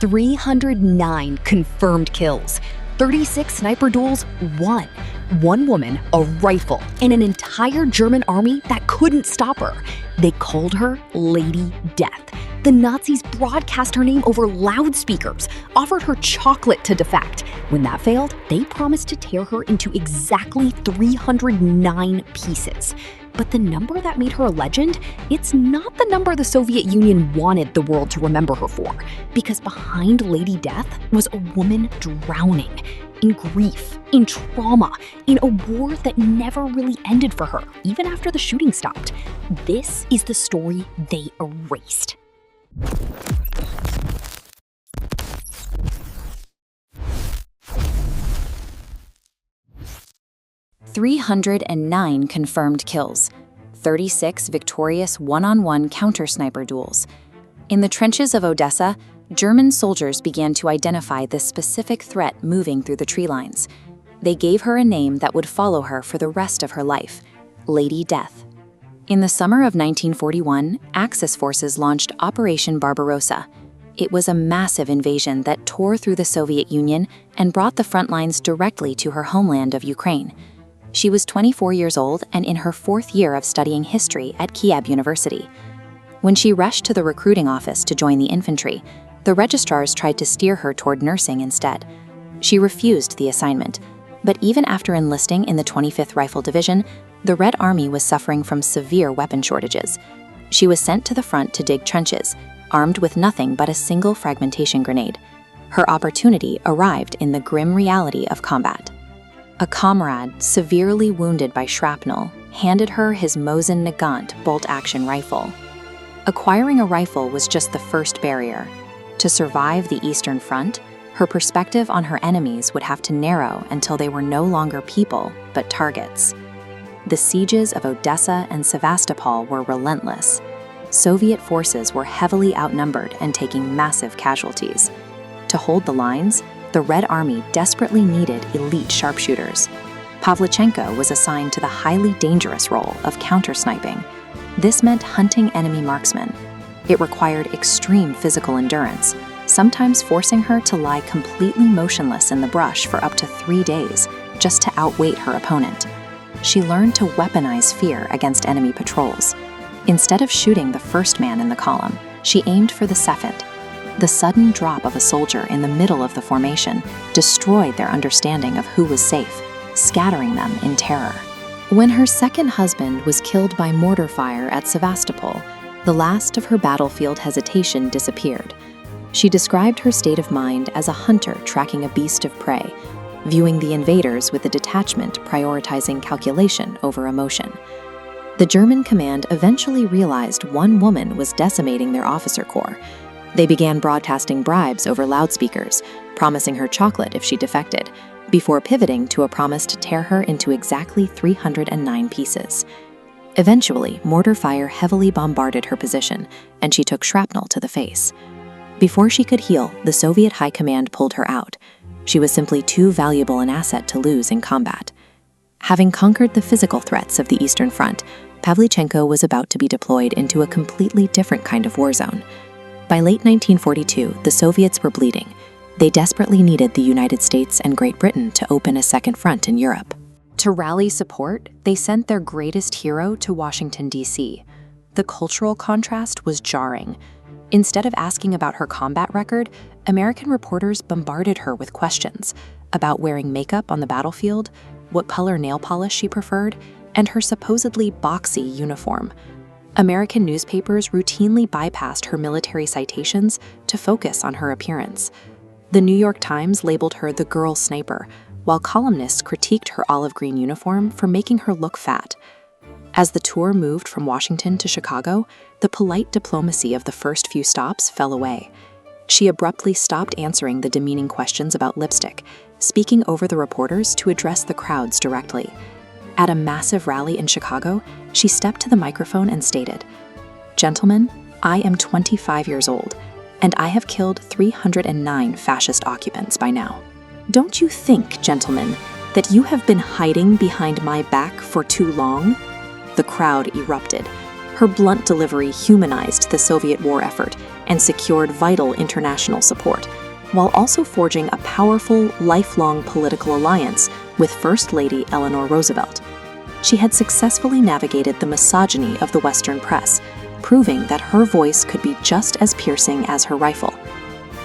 309 confirmed kills, 36 sniper duels won, one woman, a rifle, and an entire German army that couldn't stop her. They called her Lady Death. The Nazis broadcast her name over loudspeakers, offered her chocolate to defect. When that failed, they promised to tear her into exactly 309 pieces. But the number that made her a legend, it's not the number the Soviet Union wanted the world to remember her for. Because behind Lady Death was a woman drowning, in grief, in trauma, in a war that never really ended for her, even after the shooting stopped. This is the story they erased. "309 confirmed kills, 36 victorious one-on-one counter-sniper duels. In the trenches of Odessa, German soldiers began to identify this specific threat moving through the tree lines. They gave her a name that would follow her for the rest of her life: Lady Death. In the summer of 1941, Axis forces launched Operation Barbarossa. It was a massive invasion that tore through the Soviet Union and brought the front lines directly to her homeland of Ukraine. She was 24 years old and in her 4th year of studying history at Kiev University. When she rushed to the recruiting office to join the infantry, the registrars tried to steer her toward nursing instead. She refused the assignment, but even after enlisting in the 25th Rifle Division, the Red Army was suffering from severe weapon shortages. She was sent to the front to dig trenches, armed with nothing but a single fragmentation grenade. Her opportunity arrived in the grim reality of combat. A comrade, severely wounded by shrapnel, handed her his Mosin Nagant bolt-action rifle. Acquiring a rifle was just the first barrier. To survive the Eastern Front, her perspective on her enemies would have to narrow until they were no longer people, but targets. The sieges of Odessa and Sevastopol were relentless. Soviet forces were heavily outnumbered and taking massive casualties. To hold the lines, the Red Army desperately needed elite sharpshooters. Pavlichenko was assigned to the highly dangerous role of counter-sniping. This meant hunting enemy marksmen. It required extreme physical endurance, sometimes forcing her to lie completely motionless in the brush for up to 3 days, just to outweight her opponent. She learned to weaponize fear against enemy patrols. Instead of shooting the first man in the column, she aimed for the second. The sudden drop of a soldier in the middle of the formation destroyed their understanding of who was safe, scattering them in terror. When her second husband was killed by mortar fire at Sevastopol, the last of her battlefield hesitation disappeared. She described her state of mind as a hunter tracking a beast of prey, viewing the invaders with a detachment prioritizing calculation over emotion. The German command eventually realized one woman was decimating their officer corps. They began broadcasting bribes over loudspeakers, promising her chocolate if she defected, before pivoting to a promise to tear her into exactly 309 pieces. Eventually, mortar fire heavily bombarded her position, and she took shrapnel to the face. Before she could heal, the Soviet High Command pulled her out. She was simply too valuable an asset to lose in combat. Having conquered the physical threats of the Eastern Front, Pavlichenko was about to be deployed into a completely different kind of war zone. By late 1942, the Soviets were bleeding. They desperately needed the United States and Great Britain to open a second front in Europe. To rally support, they sent their greatest hero to Washington, D.C. The cultural contrast was jarring. Instead of asking about her combat record, American reporters bombarded her with questions about wearing makeup on the battlefield, what color nail polish she preferred, and her supposedly boxy uniform. American newspapers routinely bypassed her military citations to focus on her appearance. The New York Times labeled her the girl sniper, while columnists critiqued her olive green uniform for making her look fat. As the tour moved from Washington to Chicago, the polite diplomacy of the first few stops fell away. She abruptly stopped answering the demeaning questions about lipstick, speaking over the reporters to address the crowds directly. At a massive rally in Chicago, she stepped to the microphone and stated, "Gentlemen, I am 25 years old, and I have killed 309 fascist occupants by now. Don't you think, gentlemen, that you have been hiding behind my back for too long?" The crowd erupted. Her blunt delivery humanized the Soviet war effort, and secured vital international support, while also forging a powerful, lifelong political alliance with First Lady Eleanor Roosevelt. She had successfully navigated the misogyny of the Western press, proving that her voice could be just as piercing as her rifle.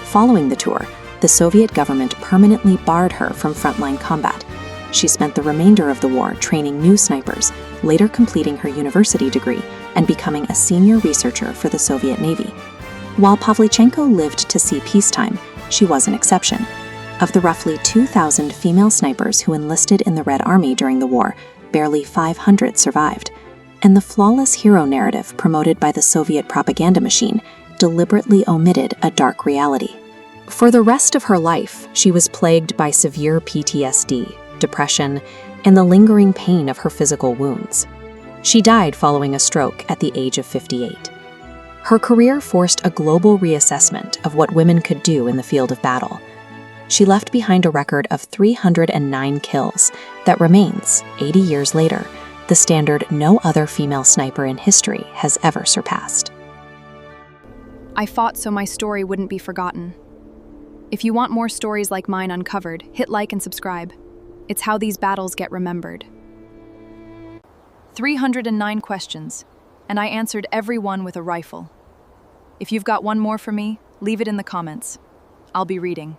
Following the tour, the Soviet government permanently barred her from frontline combat. She spent the remainder of the war training new snipers, later completing her university degree and becoming a senior researcher for the Soviet Navy. While Pavlichenko lived to see peacetime, she was an exception. Of the roughly 2,000 female snipers who enlisted in the Red Army during the war, barely 500 survived. And the flawless hero narrative promoted by the Soviet propaganda machine deliberately omitted a dark reality. For the rest of her life, she was plagued by severe PTSD, depression, and the lingering pain of her physical wounds. She died following a stroke at the age of 58. Her career forced a global reassessment of what women could do in the field of battle. She left behind a record of 309 kills that remains, 80 years later, the standard no other female sniper in history has ever surpassed. I fought so my story wouldn't be forgotten. If you want more stories like mine uncovered, hit like and subscribe. It's how these battles get remembered. 309 questions, and I answered every one with a rifle. If you've got one more for me, leave it in the comments. I'll be reading.